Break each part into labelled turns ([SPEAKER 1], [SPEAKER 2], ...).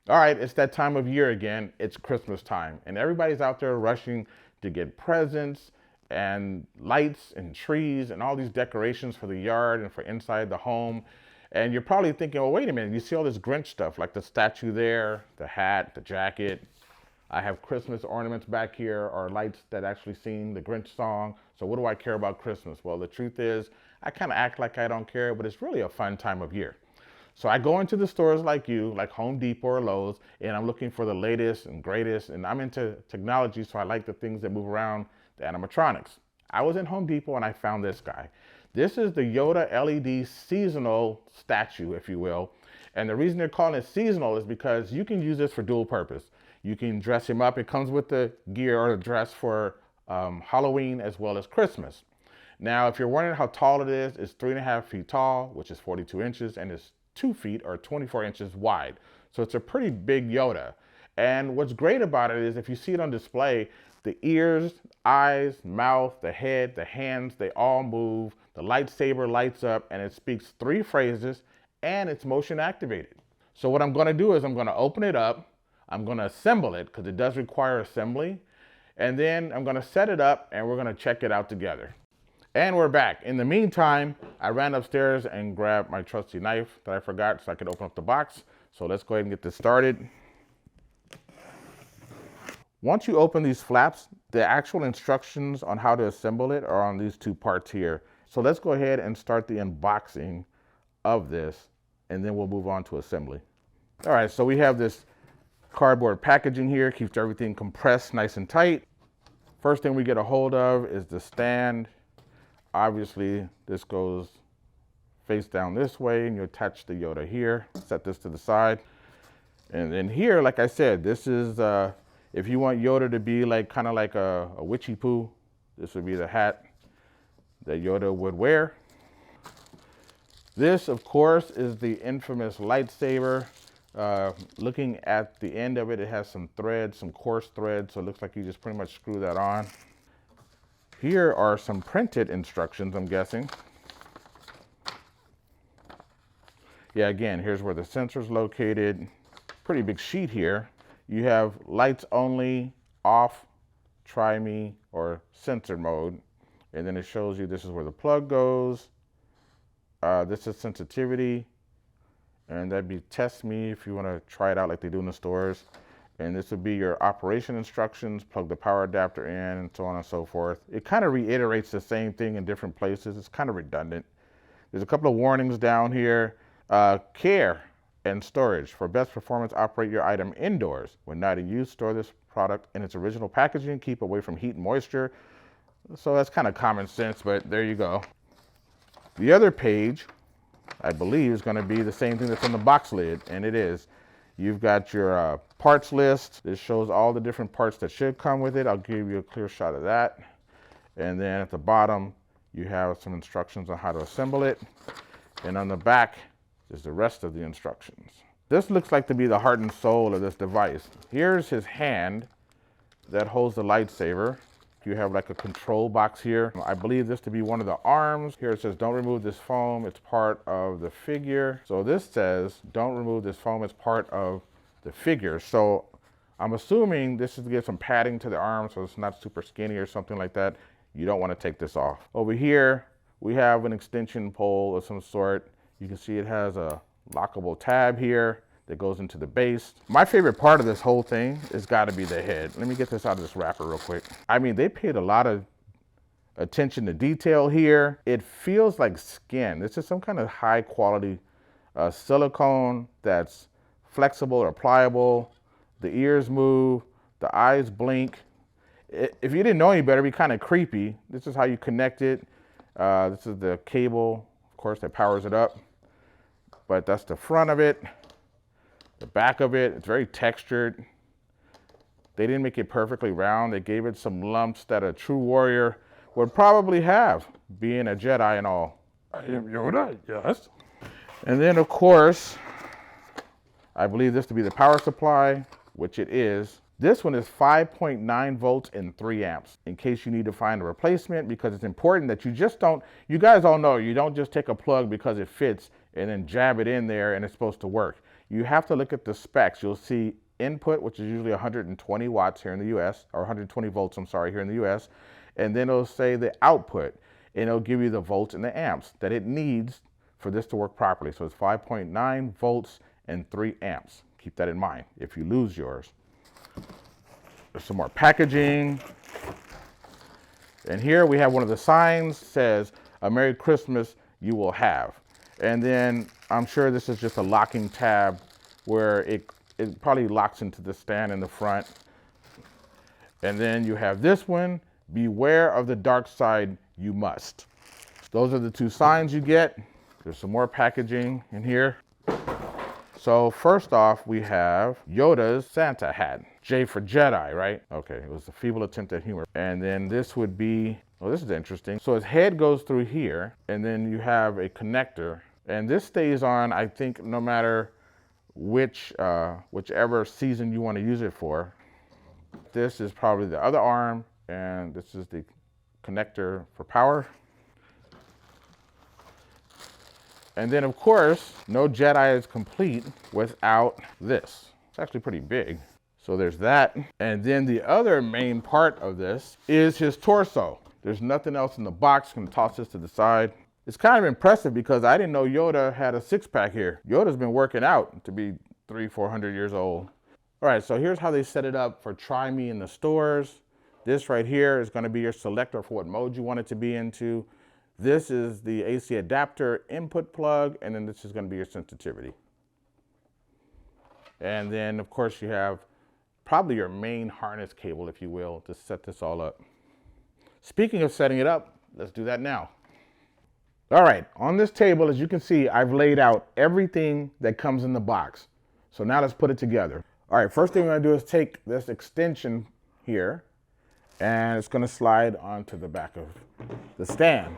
[SPEAKER 1] All right, it's that time of year again. It's Christmas time, and everybody's out there rushing to get presents and lights and trees and all these decorations for the yard and for inside the home. And you're probably thinking, well, wait a minute, you see all this Grinch stuff, like the statue there, the hat, the jacket. I have Christmas ornaments back here, or lights that actually sing the Grinch song. So what do I care about Christmas? Well, the truth is, I kind of act like I don't care, but it's really a fun time of year. So I go into the stores like you, like Home Depot or Lowe's, and I'm looking for the latest and greatest. And I'm into technology, so I like the things that move around, the animatronics. I was in Home Depot and I found this guy. This is the Yoda LED seasonal statue, if you will. And the reason they're calling it seasonal is because you can use this for dual purpose. You can dress him up. It comes with the gear or the dress for Halloween as well as Christmas. Now, if you're wondering how tall it is, it's 3.5 feet tall, which is 42 inches, and it's 2 feet or 24 inches wide. So it's a pretty big Yoda. And what's great about it is if you see it on display, the ears, eyes, mouth, the head, the hands, they all move. The lightsaber lights up and it speaks 3 phrases and it's motion activated. So what I'm gonna do is I'm gonna open it up. I'm gonna assemble it because it does require assembly. And then I'm gonna set it up and we're gonna check it out together. And we're back. In the meantime, I ran upstairs and grabbed my trusty knife that I forgot so I could open up the box. So let's go ahead and get this started. Once you open these flaps, the actual instructions on how to assemble it are on these 2 parts here. So let's go ahead and start the unboxing of this, and then we'll move on to assembly. All right, so we have this cardboard packaging here, keeps everything compressed nice and tight. First thing we get a hold of is the stand. Obviously, this goes face down this way, and you attach the Yoda here. Set this to the side. And then here, like I said, this is, if you want Yoda to be like kind of like a witchy poo, this would be the hat that Yoda would wear. This, of course, is the infamous lightsaber. Looking at the end of it, it has some threads, some coarse threads, so it looks like you just pretty much screw that on. Here are some printed instructions, I'm guessing. Yeah, again, here's where the sensor's located. Pretty big sheet here. You have lights only, off, try me, or sensor mode. And then it shows you this is where the plug goes. This is sensitivity. And that'd be test me if you want to try it out like they do in the stores. And this would be your operation instructions, plug the power adapter in, and so on and so forth. It kind of reiterates the same thing in different places. It's kind of redundant. There's a couple of warnings down here. Care and storage. For best performance, operate your item indoors. When not in use, store this product in its original packaging. Keep away from heat and moisture. So that's kind of common sense, but there you go. The other page, I believe, is going to be the same thing that's on the box lid, and it is. You've got your parts list. This shows all the different parts that should come with it. I'll give you a clear shot of that. And then at the bottom, you have some instructions on how to assemble it. And on the back is the rest of the instructions. This looks like to be the heart and soul of this device. Here's his hand that holds the lightsaber. You have like a control box here. I believe this to be one of the arms. Here it says, don't remove this foam. It's part of the figure. So this says, don't remove this foam. It's part of the figure. So I'm assuming this is to give some padding to the arm so it's not super skinny or something like that. You don't want to take this off. Over here, we have an extension pole of some sort. You can see it has a lockable tab here that goes into the base. My favorite part of this whole thing has got to be the head. Let me get this out of this wrapper real quick. I mean, they paid a lot of attention to detail here. It feels like skin. This is some kind of high quality silicone that's flexible or pliable. The ears move, the eyes blink. If you didn't know any better, it'd be kind of creepy. This is how you connect it. This is the cable, of course, that powers it up. But that's the front of it. The back of it, it's very textured. They didn't make it perfectly round. They gave it some lumps that a true warrior would probably have, being a Jedi and all. I am Yoda, yes. And then, of course, I believe this to be the power supply, which it is. This one is 5.9 volts and 3 amps, in case you need to find a replacement, because it's important that you just don't, you guys all know, you don't just take a plug because it fits and then jab it in there and it's supposed to work. you have to look at the specs. You'll see input, which is usually 120 watts here in the US, or 120 volts, I'm sorry, here in the US. And then it'll say the output, and it'll give you the volts and the amps that it needs for this to work properly. So it's 5.9 volts and 3 amps. Keep that in mind if you lose yours. There's some more packaging. And here we have one of the signs, says, "A Merry Christmas you will have." And then I'm sure this is just a locking tab where it probably locks into the stand in the front. And then you have this one, "Beware of the dark side, you must." Those are the 2 signs you get. There's some more packaging in here. So first off, we have Yoda's Santa hat. J for Jedi, right? Okay, it was a feeble attempt at humor. And then this would be, oh, this is interesting. So his head goes through here, and then you have a connector. And this stays on, I think, no matter whichever season you want to use it for. This is probably the other arm, and this is the connector for power. And then, of course, no Jedi is complete without this. It's actually pretty big. So there's that. And then the other main part of this is his torso. There's nothing else in the box. I'm gonna toss this to the side. It's kind of impressive because I didn't know Yoda had a 6-pack here. Yoda's been working out to be 300-400 years old. All right, so here's how they set it up for Try Me in the stores. This right here is gonna be your selector for what mode you want it to be into. This is the AC adapter input plug, and then this is going to be your sensitivity. And then, of course, you have probably your main harness cable, if you will, to set this all up. Speaking of setting it up, let's do that now. All right, on this table, as you can see, I've laid out everything that comes in the box. So now let's put it together. All right, first thing we're going to do is take this extension here, and it's going to slide onto the back of the stand.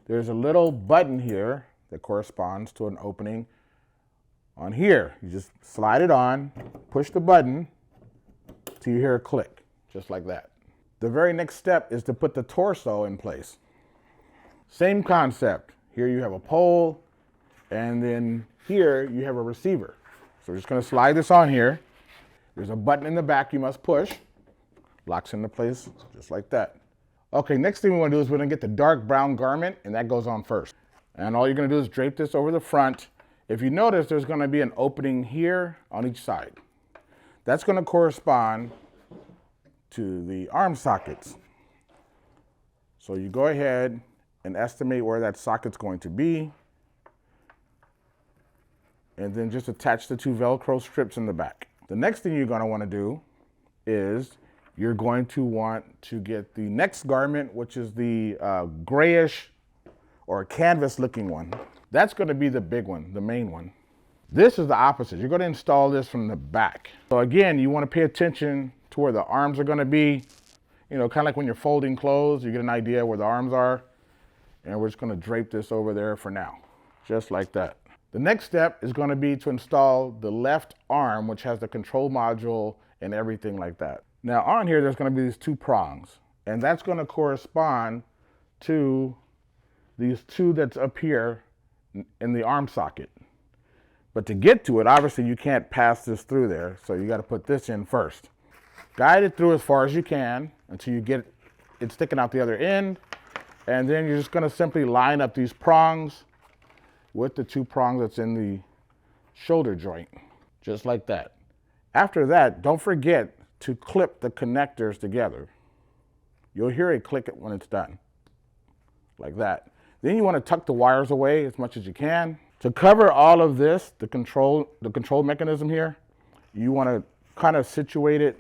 [SPEAKER 1] There's a little button here that corresponds to an opening on here. You just slide it on, push the button till you hear a click, just like that. The very next step is to put the torso in place. Same concept. Here you have a pole, and then here you have a receiver. So we're just going to slide this on here. There's a button in the back you must push. Locks into place just like that. Okay, next thing we want to do is we're going to get the dark brown garment, and that goes on first. And all you're going to do is drape this over the front. If you notice, there's going to be an opening here on each side. That's going to correspond to the arm sockets. So you go ahead and estimate where that socket's going to be, and then just attach the 2 Velcro strips in the back. The next thing you're going to want to do is you're going to want to get the next garment, which is the grayish or canvas looking one. That's going to be the big one, the main one. This is the opposite. You're going to install this from the back. So again, you want to pay attention to where the arms are going to be. You know, kind of like when you're folding clothes, you get an idea where the arms are. And we're just going to drape this over there for now, just like that. The next step is going to be to install the left arm, which has the control module and everything like that. Now on here, there's going to be these 2 prongs, and that's going to correspond to these 2 that's up here in the arm socket. But to get to it, obviously you can't pass this through there, so you got to put this in first. Guide it through as far as you can until you get it sticking out the other end, and then you're just going to simply line up these prongs with the 2 prongs that's in the shoulder joint, just like that. After that, don't forget to clip the connectors together. You'll hear it click it when it's done, like that. Then you want to tuck the wires away as much as you can. To cover all of this, the control mechanism here, you want to kind of situate it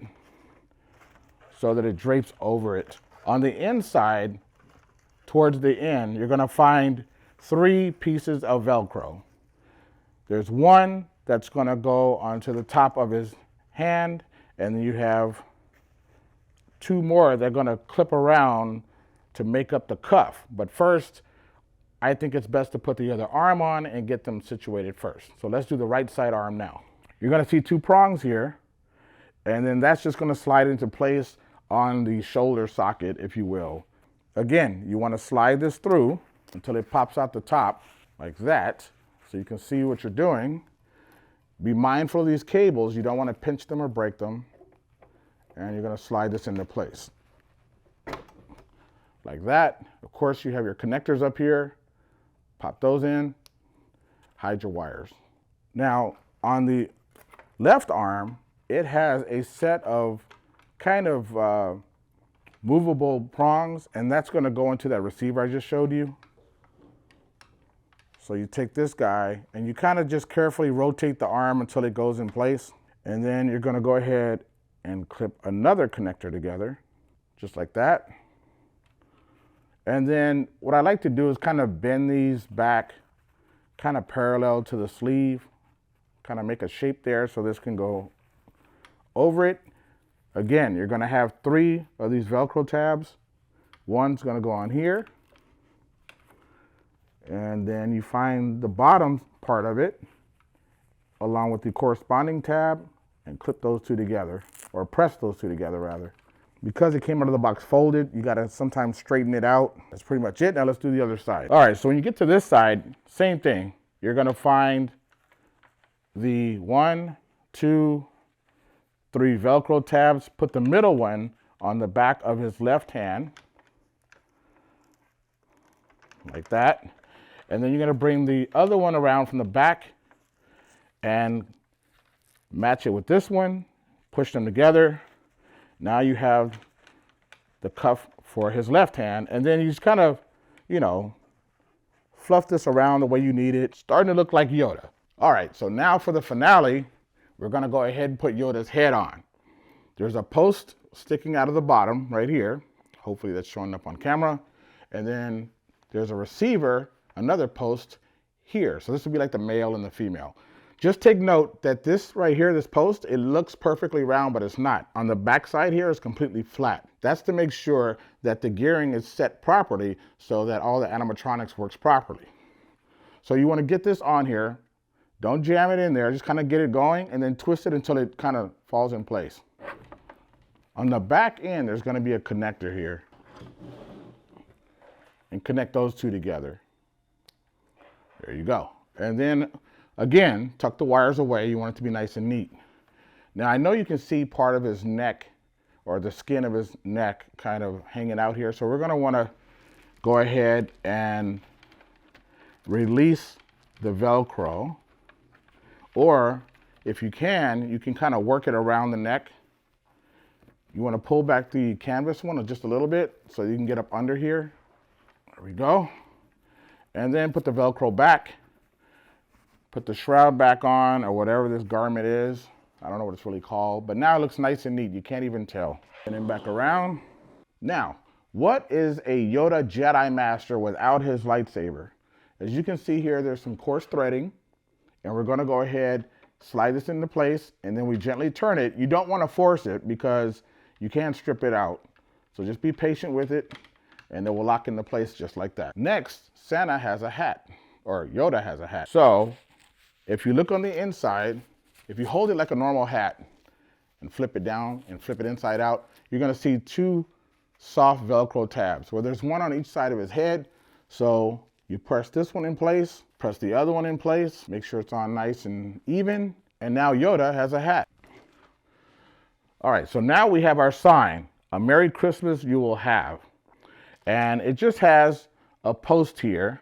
[SPEAKER 1] so that it drapes over it. On the inside, towards the end, you're going to find 3 pieces of Velcro. There's one that's going to go onto the top of his hand, and then you have 2 more that are going to clip around to make up the cuff. But first, I think it's best to put the other arm on and get them situated first. So let's do the right side arm now. You're going to see 2 prongs here, and then that's just going to slide into place on the shoulder socket, if you will. Again, you want to slide this through until it pops out the top like that, so you can see what you're doing. Be mindful of these cables. You don't want to pinch them or break them. And you're going to slide this into place. Like that. Of course, you have your connectors up here. Pop those in. Hide your wires. Now, on the left arm, it has a set of kind of movable prongs, and that's going to go into that receiver I just showed you. So you take this guy and you kind of just carefully rotate the arm until it goes in place. And then you're going to go ahead and clip another connector together, just like that. And then what I like to do is kind of bend these back kind of parallel to the sleeve, kind of make a shape there so this can go over it. Again, you're going to have 3 of these Velcro tabs. One's going to go on here. And then you find the bottom part of it along with the corresponding tab and clip those 2 together, or press those 2 together rather. Because it came out of the box folded, you gotta sometimes straighten it out. That's pretty much it. Now let's do the other side. All right, so when you get to this side, same thing. You're gonna find the 1, 2, 3 Velcro tabs. Put the middle one on the back of his left hand, like that. And then you're gonna bring the other one around from the back and match it with this one, push them together. Now you have the cuff for his left hand, and then you just kind of, you know, fluff this around the way you need it, starting to look like Yoda. All right, so now for the finale, we're gonna go ahead and put Yoda's head on. There's a post sticking out of the bottom right here. Hopefully that's showing up on camera. And then there's a receiver, another post here. So this would be like the male and the female. Just take note that this right here, this post, it looks perfectly round, but it's not. On the back side here is completely flat. That's to make sure that the gearing is set properly so that all the animatronics works properly. So you want to get this on here. Don't jam it in there, just kind of get it going and then twist it until it kind of falls in place. On the back end, there's going to be a connector here. And connect those 2 together. There you go. And then again, tuck the wires away. You want it to be nice and neat. Now I know you can see part of his neck or the skin of his neck kind of hanging out here. So we're going to want to go ahead and release the Velcro. Or if you can kind of work it around the neck. You want to pull back the canvas one just a little bit so you can get up under here. There we go. And then put the Velcro back. Put the shroud back on, or whatever this garment is. I don't know what it's really called, but now it looks nice and neat. You can't even tell. And then back around. Now, what is a Yoda Jedi Master without his lightsaber? As you can see here, there's some coarse threading, and we're gonna go ahead, slide this into place, and then we gently turn it. You don't wanna force it because you can't strip it out. So just be patient with it, and it will lock into place just like that. Next, Santa has a hat, or Yoda has a hat. So, if you look on the inside, if you hold it like a normal hat and flip it down and flip it inside out, you're gonna see 2 soft Velcro tabs where there's one on each side of his head. So you press this one in place, press the other one in place, make sure it's on nice and even. And now Yoda has a hat. All right, so now we have our sign, a Merry Christmas you will have. And it just has a post here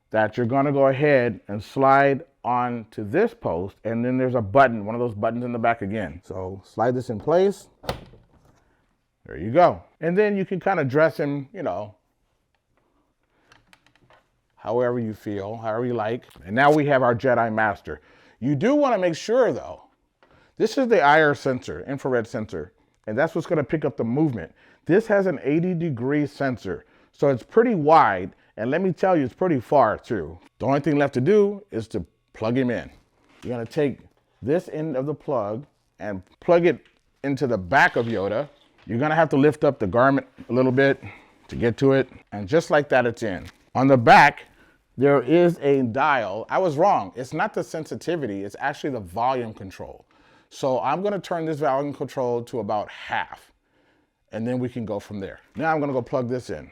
[SPEAKER 1] that you're gonna go ahead and slide onto this post, and then there's a button, one of those buttons in the back again. So slide this in place. There you go. And then you can kind of dress him, you know, however you feel, however you like. And now we have our Jedi Master. You do want to make sure though, this is the IR sensor, infrared sensor, and that's what's going to pick up the movement. This has an 80-degree sensor, so it's pretty wide, and let me tell you, it's pretty far too. The only thing left to do is to plug him in. You're going to take this end of the plug and plug it into the back of Yoda. You're going to have to lift up the garment a little bit to get to it, and just like that, it's in. On the back, there is a dial. I was wrong. It's not the sensitivity, it's actually the volume control. So I'm going to turn this volume control to about half, and then we can go from there. Now I'm going to go plug this in.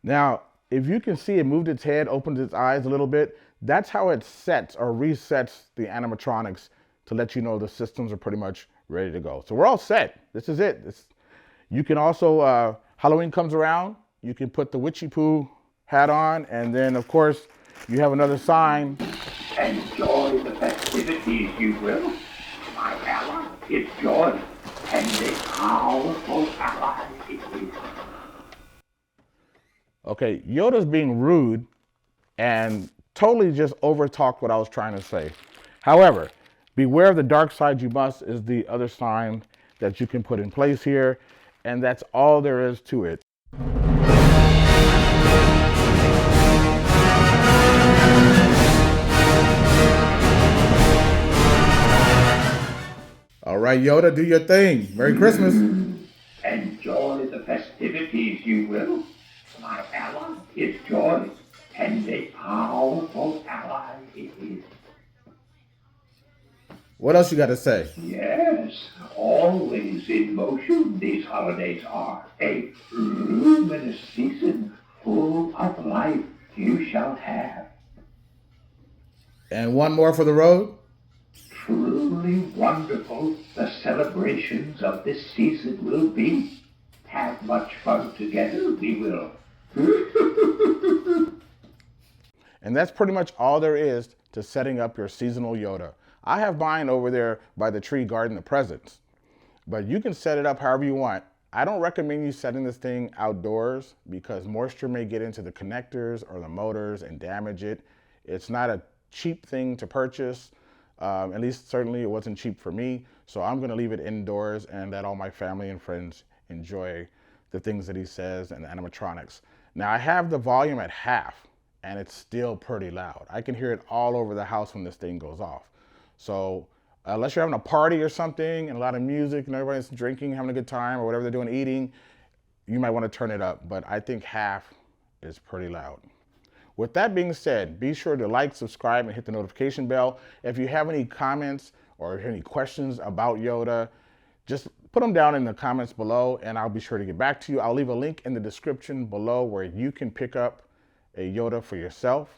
[SPEAKER 1] Now, If you can see it moved its head, opened its eyes a little bit, that's how it sets or resets the animatronics to let you know the systems are pretty much ready to go. So we're all set. This is it. You can also, Halloween comes around, you can put the witchy poo hat on, and then of course you have another sign.
[SPEAKER 2] Enjoy the festivities, you will. My ally is joy, and a powerful ally it is.
[SPEAKER 1] Okay, Yoda's being rude and totally just overtalked what I was trying to say. However, beware of the dark side you must is the other sign that you can put in place here, and that's all there is to it. All right, Yoda, do your thing. Merry Christmas.
[SPEAKER 2] Enjoy the festivities, you will. My ally is joy, and a powerful ally it is.
[SPEAKER 1] What else you got to say?
[SPEAKER 2] Yes, always in motion these holidays are. A luminous season full of life you shall have.
[SPEAKER 1] And one more for the road.
[SPEAKER 2] Truly wonderful the celebrations of this season will be. Have much fun together, we will.
[SPEAKER 1] And that's pretty much all there is to setting up your seasonal Yoda. I have mine over there by the tree guarding the presents, but you can set it up however you want. I don't recommend you setting this thing outdoors because moisture may get into the connectors or the motors and damage it. It's not a cheap thing to purchase. At least certainly it wasn't cheap for me. So I'm gonna leave it indoors and let all my family and friends enjoy the things that he says and the animatronics. Now I have the volume at half and it's still pretty loud. I can hear it all over the house when this thing goes off. So unless you're having a party or something and a lot of music and everybody's drinking, having a good time or whatever they're doing, eating, you might want to turn it up, but I think half is pretty loud. With that being said, be sure to like, subscribe, and hit the notification bell. If you have any comments or any questions about Yoda, just put them down in the comments below and I'll be sure to get back to you. I'll leave a link in the description below where you can pick up a Yoda for yourself.